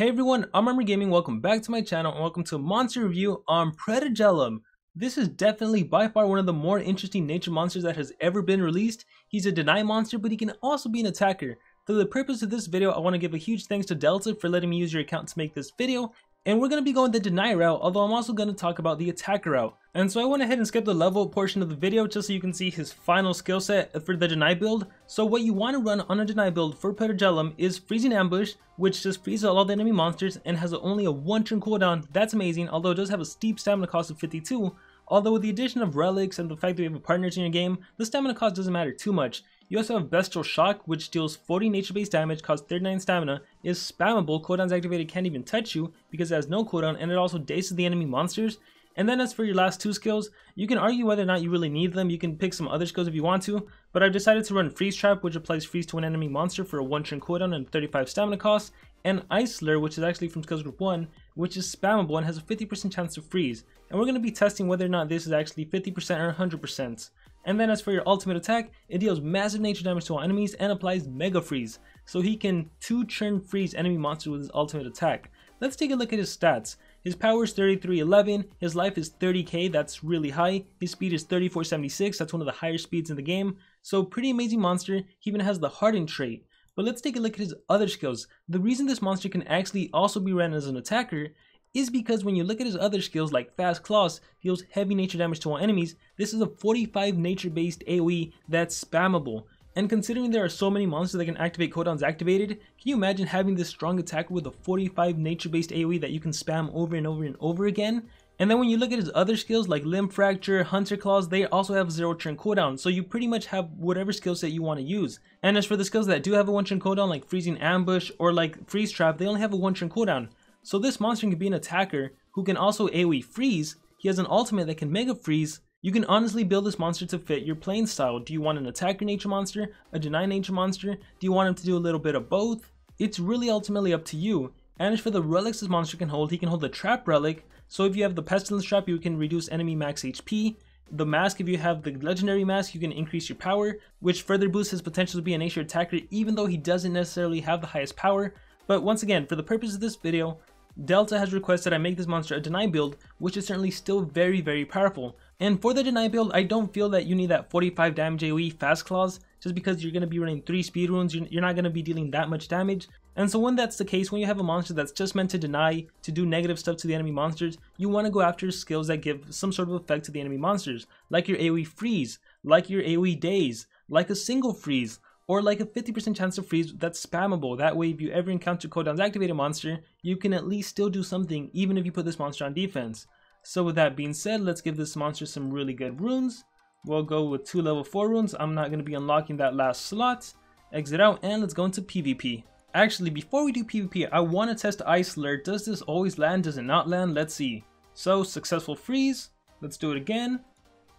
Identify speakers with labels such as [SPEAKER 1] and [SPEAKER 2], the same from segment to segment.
[SPEAKER 1] Hey everyone, I'm Armor Gaming. Welcome back to my channel and welcome to a monster review on Predagelum. This is definitely by far one of the more interesting nature monsters that has ever been released. He's a deny monster, but he can also be an attacker. For the purpose of this video, I want to give a huge thanks to Delta for letting me use your account to make this video. And we're going to be going the deny route, although I'm also going to talk about the attacker route. And so I went ahead and skipped the level portion of the video just so you can see his final skill set for the deny build. So what you want to run on a deny build for Predagelum is Freezing Ambush, which just freezes all the enemy monsters and has only a 1 turn cooldown. That's amazing, although it does have a steep stamina cost of 52. Although with the addition of relics and the fact that you have partners in your game, the stamina cost doesn't matter too much. You also have Bestial Shock, which deals 40 nature-based damage, costs 39 stamina, is spammable, cooldowns activated, can't even touch you because it has no cooldown, and it also dazes the enemy monsters. And then as for your last two skills, you can argue whether or not you really need them. You can pick some other skills if you want to, but I've decided to run Freeze Trap, which applies freeze to an enemy monster for a 1 turn cooldown and 35 stamina cost, and Ice Slur, which is actually from skills group 1, which is spammable and has a 50% chance to freeze. And we're going to be testing whether or not this is actually 50% or 100%. And then as for your ultimate attack, it deals massive nature damage to all enemies and applies Mega Freeze. So he can 2 turn freeze enemy monsters with his ultimate attack. Let's take a look at his stats. His power is 3311, his life is 30k, that's really high. His speed is 3476, that's one of the higher speeds in the game. So pretty amazing monster. He even has the Harden trait. But let's take a look at his other skills. The reason this monster can actually also be ran as an attacker is because when you look at his other skills like Fast Claws, deals heavy nature damage to all enemies. This is a 45 nature based AoE that's spammable. And considering there are so many monsters that can activate cooldowns activated, can you imagine having this strong attacker with a 45 nature based AoE that you can spam over and over and over again? And then when you look at his other skills like Limb Fracture, Hunter Claws, they also have 0 turn cooldown, so you pretty much have whatever skill set you want to use. And as for the skills that do have a 1 turn cooldown like Freezing Ambush or like Freeze Trap, they only have a 1 turn cooldown. So this monster can be an attacker who can also AoE freeze. He has an ultimate that can Mega Freeze. You can honestly build this monster to fit your playing style. Do you want an attacker nature monster, a deny nature monster? Do you want him to do a little bit of both? It's really ultimately up to you. And as for the relics this monster can hold, he can hold the Trap Relic. So if you have the Pestilence Trap, you can reduce enemy max HP. The Mask, if you have the Legendary Mask, you can increase your power, which further boosts his potential to be a nature attacker even though he doesn't necessarily have the highest power. But once again, for the purpose of this video, Delta has requested I make this monster a deny build, which is certainly still very powerful. And for the deny build, I don't feel that you need that 45 damage AoE Fast Claws, just because you're going to be running 3 speed runes, you're not going to be dealing that much damage. And so when that's the case, when you have a monster that's just meant to deny, to do negative stuff to the enemy monsters, you want to go after skills that give some sort of effect to the enemy monsters, like your AoE Freeze, like your AoE Daze, like a single freeze, or like a 50% chance to freeze that's spammable. That way if you ever encounter cooldowns activated monster, you can at least still do something even if you put this monster on defense. So with that being said, let's give this monster some really good runes. We'll go with 2 level 4 runes. I'm not going to be unlocking that last slot. Exit out and let's go into PvP. Actually, before we do PvP, I want to test Ice Slur. Does this always land? Does it not land? Let's see. So successful freeze. Let's do it again.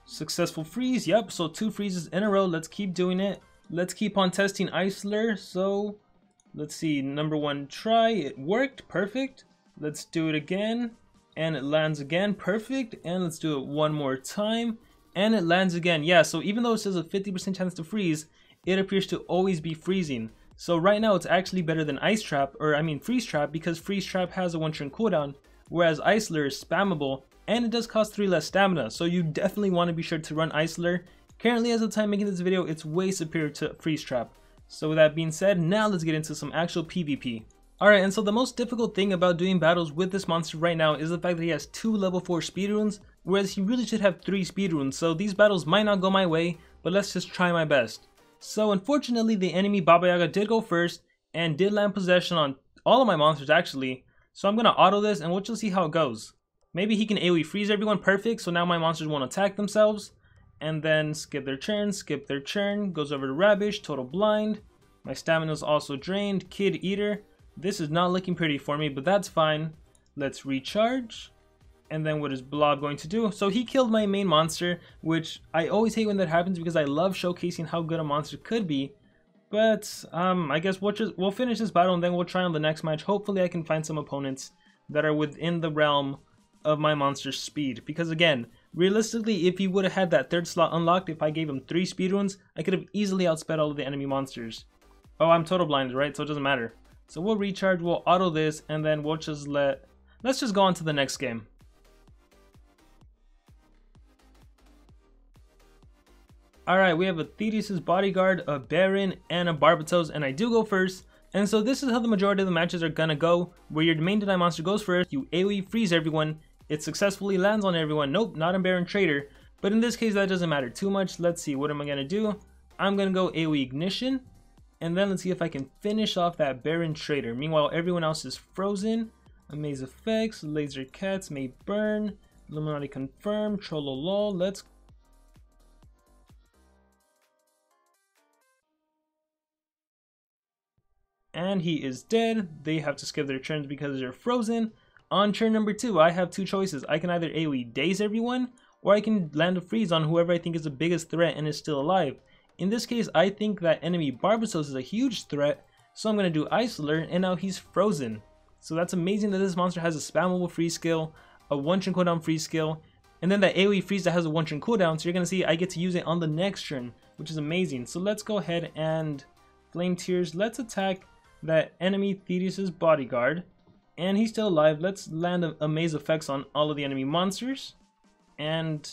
[SPEAKER 1] Successful freeze. Yep, so 2 freezes in a row. Let's keep doing it. Let's keep on testing Ice Slur. So let's see, number 1 try, it worked, perfect. Let's do it again, and it lands again, perfect. And let's do it one more time, and it lands again. Yeah, so even though it says a 50% chance to freeze, it appears to always be freezing. So right now it's actually better than Freeze Trap, because Freeze Trap has a 1 turn cooldown, whereas Ice Slur is spammable, and it does cost 3 less stamina. So you definitely want to be sure to run Ice Slur. Currently, as of the time making this video, it's way superior to Freeze Trap. So with that being said, now let's get into some actual PvP. Alright, and so the most difficult thing about doing battles with this monster right now is the fact that he has 2 level 4 speed runes, whereas he really should have 3 speed runes. So these battles might not go my way, but let's just try my best. So unfortunately, the enemy Baba Yaga did go first, and did land possession on all of my monsters actually. So I'm going to auto this, and we'll just see how it goes. Maybe he can AoE freeze everyone, perfect, so now my monsters won't attack themselves. And then skip their turn, goes over to Rabish, Total Blind. My stamina is also drained, Kid Eater. This is not looking pretty for me, but that's fine. Let's recharge. And then what is Blob going to do? So he killed my main monster, which I always hate when that happens because I love showcasing how good a monster could be. But I guess we'll finish this battle and then we'll try on the next match. Hopefully I can find some opponents that are within the realm of my monster's speed, because again, realistically, if he would have had that 3rd slot unlocked, if I gave him 3 speed runes, I could have easily outsped all of the enemy monsters. Oh, I'm total blinded, right? So it doesn't matter. So we'll recharge, we'll auto this, and then we'll just let's just go on to the next game. Alright, we have a Thetis' Bodyguard, a Baron, and a Barbatos, and I do go first. And so this is how the majority of the matches are gonna go, where your main deny monster goes first, you AoE freeze everyone, it successfully lands on everyone. Nope, not on Baron Trader. But in this case, that doesn't matter too much. Let's see, what am I gonna do? I'm gonna go AoE Ignition, and then let's see if I can finish off that Baron Trader. Meanwhile, everyone else is frozen. Amaze Effects, Laser Cats may burn, Illuminati confirm, Trollolol, let's and he is dead. They have to skip their turns because they're frozen. On turn number 2, I have two choices. I can either AoE daze everyone, or I can land a freeze on whoever I think is the biggest threat and is still alive. In this case, I think that enemy Barbatos is a huge threat, so I'm going to do Isoler, and now he's frozen. So that's amazing that this monster has a spammable freeze skill, a 1-turn cooldown freeze skill, and then that AoE freeze that has a 1-turn cooldown, so you're going to see I get to use it on the next turn, which is amazing. So let's go ahead and Flame Tears, let's attack that enemy Thetis' Bodyguard, and he's still alive. Let's land a Maze Effects on all of the enemy monsters, and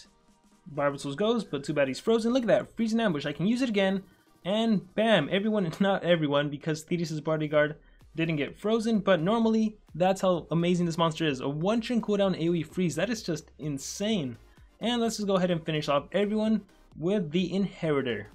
[SPEAKER 1] Barbatos goes, but too bad he's frozen. Look at that, freezing ambush. I can use it again, and bam, everyone, not everyone, because Thetis' Bodyguard didn't get frozen, but normally that's how amazing this monster is. A 1-turn cooldown AoE freeze, that is just insane. And let's just go ahead and finish off everyone with the Inheritor.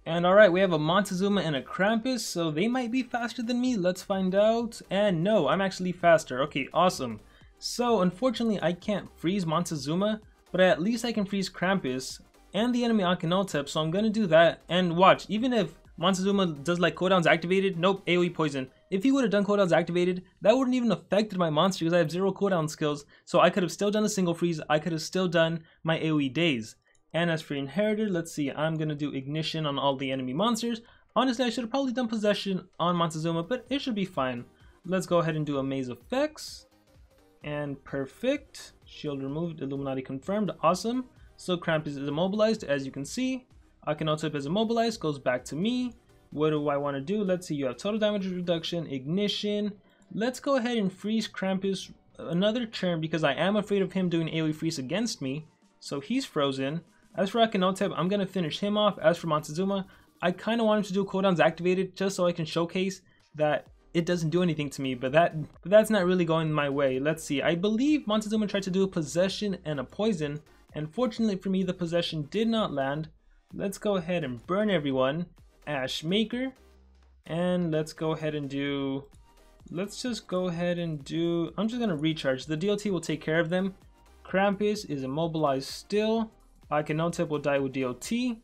[SPEAKER 1] And alright, we have a Montezuma and a Krampus, so they might be faster than me. Let's find out. And no, I'm actually faster. Okay, awesome. So unfortunately, I can't freeze Montezuma, but at least I can freeze Krampus and the enemy Akhenaten, so I'm gonna do that. And watch, even if Montezuma does like cooldowns activated, nope, AoE poison. If he would have done cooldowns activated, that wouldn't even affected my monster because I have 0 cooldown skills, so I could have still done a single freeze, I could have still done my AoE daze. And as for Inheritor, let's see, I'm going to do Ignition on all the enemy monsters. Honestly, I should have probably done Possession on Montezuma, but it should be fine. Let's go ahead and do Amaze Effects. And perfect. Shield removed, Illuminati confirmed, awesome. So Krampus is immobilized, as you can see. Akhenaten is immobilized, goes back to me. What do I want to do? Let's see, you have total damage reduction, Ignition. Let's go ahead and freeze Krampus another turn because I am afraid of him doing AoE freeze against me. So he's frozen. As for Akhenaten, I'm going to finish him off. As for Montezuma, I kind of want him to do cooldowns activated just so I can showcase that it doesn't do anything to me, but that's not really going my way. Let's see, I believe Montezuma tried to do a Possession and a Poison, and fortunately for me, the Possession did not land. Let's go ahead and burn everyone. Ashmaker, and let's go ahead and do, I'm just going to recharge. The DLT will take care of them. Krampus is immobilized still. Akhenaten will die with DLT.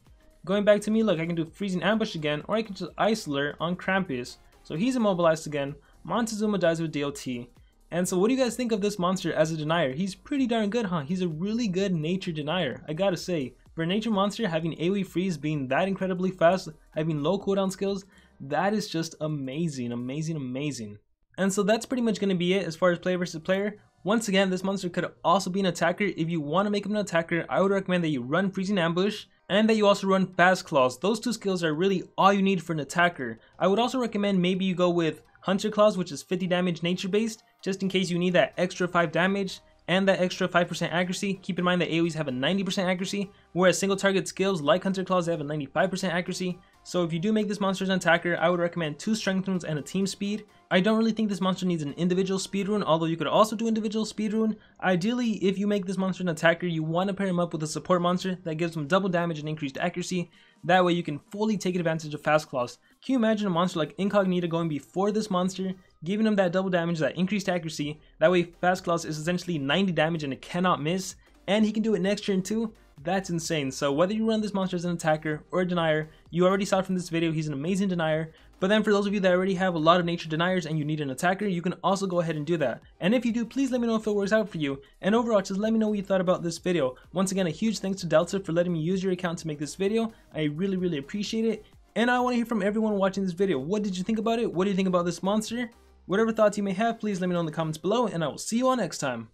[SPEAKER 1] Going back to me, look, I can do Freezing Ambush again, or I can just Isoler on Krampus. So he's immobilized again. Montezuma dies with DLT. And so what do you guys think of this monster as a denier? He's pretty darn good, huh? He's a really good nature denier, I gotta say. For a nature monster, having AoE freeze, being that incredibly fast, having low cooldown skills, that is just amazing, amazing, amazing. And so that's pretty much going to be it as far as player versus player. Once again, this monster could also be an attacker. If you want to make him an attacker, I would recommend that you run Freezing Ambush and that you also run Fast Claws. Those two skills are really all you need for an attacker. I would also recommend maybe you go with Hunter Claws, which is 50 damage nature based, just in case you need that extra 5 damage and that extra 5% accuracy. Keep in mind that AoEs have a 90% accuracy, whereas single target skills like Hunter Claws have a 95% accuracy. So if you do make this monster an attacker, I would recommend 2 strength runes and a team speed. I don't really think this monster needs an individual speed rune, although you could also do individual speed rune. Ideally, if you make this monster an attacker, you want to pair him up with a support monster that gives him double damage and increased accuracy. That way you can fully take advantage of Fast Claws. Can you imagine a monster like Incognita going before this monster, giving him that double damage, that increased accuracy? That way Fast Claws is essentially 90 damage and it cannot miss, and he can do it next turn too. That's insane. So whether you run this monster as an attacker or a denier, you already saw from this video, he's an amazing denier. But then for those of you that already have a lot of nature deniers and you need an attacker, you can also go ahead and do that. And if you do, please let me know if it works out for you. And overall, just let me know what you thought about this video. Once again, a huge thanks to Delta for letting me use your account to make this video. I really appreciate it. And I want to hear from everyone watching this video. What did you think about it? What do you think about this monster? Whatever thoughts you may have, please let me know in the comments below, and I will see you all next time.